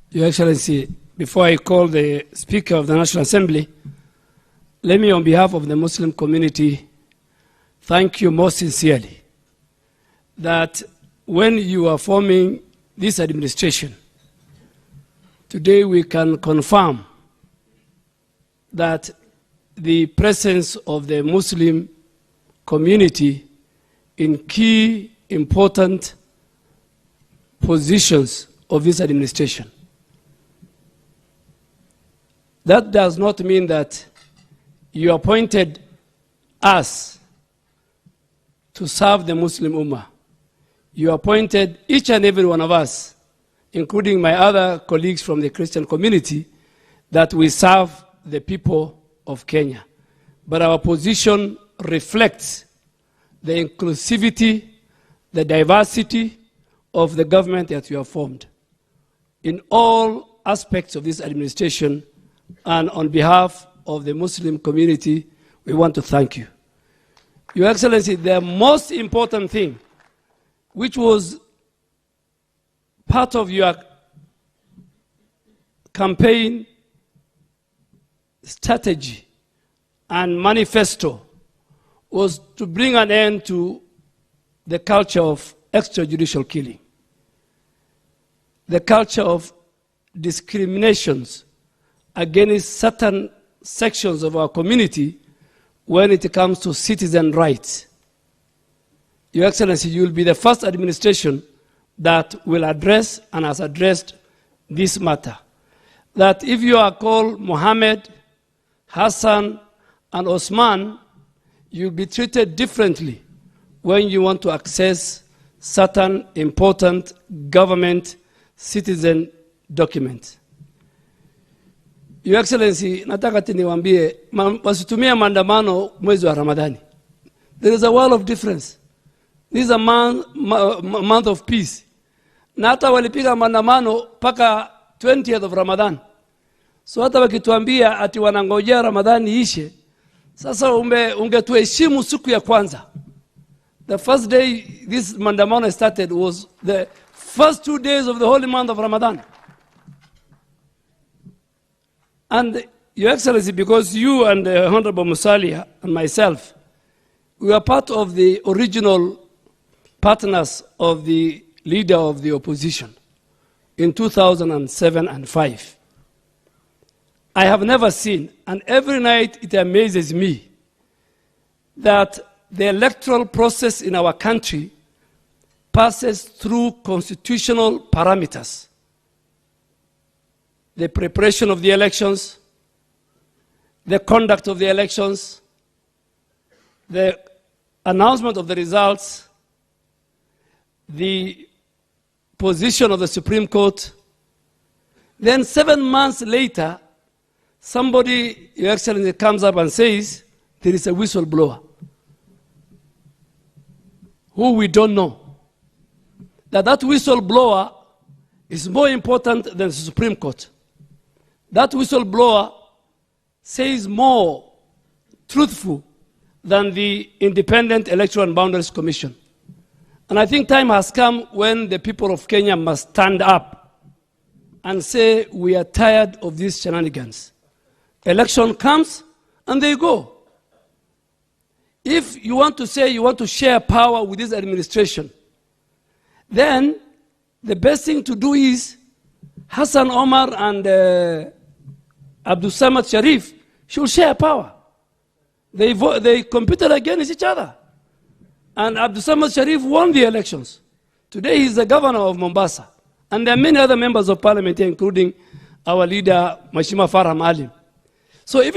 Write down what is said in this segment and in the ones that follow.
Your Excellency, before I call the Speaker of the National Assembly, let me, on behalf of the Muslim community, thank you most sincerely that when you are forming this administration, today we can confirm that the presence of the Muslim community in key important positions of this administration. That does not mean that you appointed us to serve the Muslim Ummah. You appointed each and every one of us, including my other colleagues from the Christian community, that we serve the people of Kenya. But our position reflects the inclusivity, the diversity of the government that you have formed. In all aspects of this administration, and on behalf of the Muslim community, we want to thank you. Your Excellency, the most important thing, which was part of your campaign strategy and manifesto, was to bring an end to the culture of extrajudicial killing, the culture of discriminations against certain sections of our community when it comes to citizen rights. Your Excellency, you will be the first administration that will address and has addressed this matter. That if you are called Mohammed, Hassan, and Osman, you'll be treated differently when you want to access certain important government citizen documents. Your Excellency, nataka niwaambie wasitumie maandamano mwezi wa Ramadhani. There is a world of difference. This is a month of peace. Na hata walipiga maandamano paka 20th of Ramadan. So hata wakituambia ati wanangojea Ramadhani ishe, sasa ungetuheshimu siku ya kwanza. The first day this maandamano started was the first 2 days of the holy month of Ramadan. And Your Excellency, because you and the Honorable Musalia and myself, we are part of the original partners of the leader of the opposition in 2007 and 5. I have never seen, and every night it amazes me, that the electoral process in our country passes through constitutional parameters. The preparation of the elections, the conduct of the elections, the announcement of the results, the position of the Supreme Court. Then 7 months later, somebody, Your Excellency, comes up and says, there is a whistleblower, who we don't know. That whistleblower is more important than the Supreme Court. That whistleblower says more truthful than the Independent Electoral and Boundaries Commission. And I think time has come when the people of Kenya must stand up and say, we are tired of these shenanigans. Election comes and they go. If you want to say you want to share power with this administration, then the best thing to do is Hassan Omar and Abdul Samad Sharif should share power. They competed against each other. And Abdul Samad Sharif won the elections. Today he's the governor of Mombasa. And there are many other members of parliament here, including our leader, Mheshimiwa Farah Maalim. So if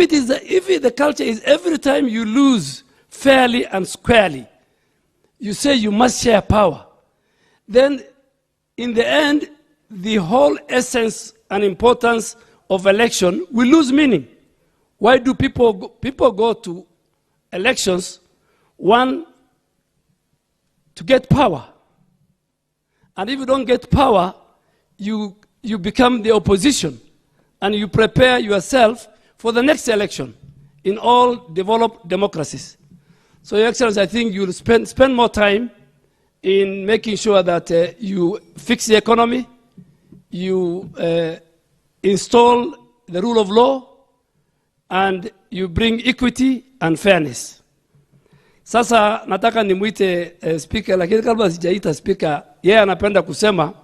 the culture is every time you lose fairly and squarely, you say you must share power, then in the end, the whole essence and importance of election will lose meaning. Why do people go to elections? One, to get power. And if you don't get power, you become the opposition and you prepare yourself for the next election in all developed democracies. So, Your Excellency, I think you'll spend more time in making sure that you fix the economy, you install the rule of law, and you bring equity and fairness. Sasa nataka nimwite speaker, lakini kabla sijaita speaker, yeye anapenda kusema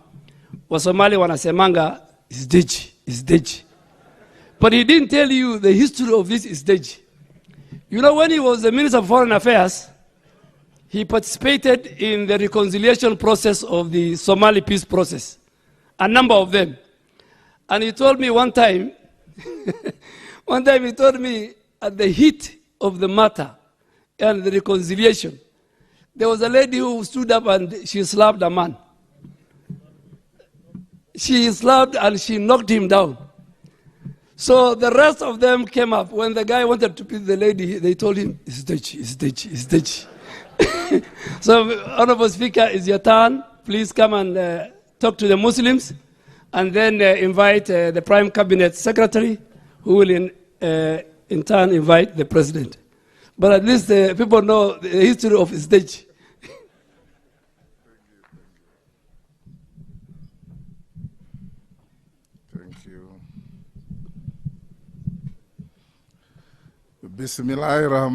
Wasomali wanasemanga isdeji. But he didn't tell you the history of this isdeji. You know, when he was the Minister of Foreign Affairs, he participated in the reconciliation process of the Somali peace process, a number of them. And he told me one time, he told me at the heat of the matter and the reconciliation, there was a lady who stood up and she slapped a man. She slapped and she knocked him down. So the rest of them came up. When the guy wanted to beat the lady, they told him, it's deji. So, Honorable Speaker, it's your turn. Please come and talk to the Muslims, and then invite the Prime Cabinet Secretary, who will in turn invite the President. But at least people know the history of Isdeji. Thank you. Bismillahirrahmanirrahim.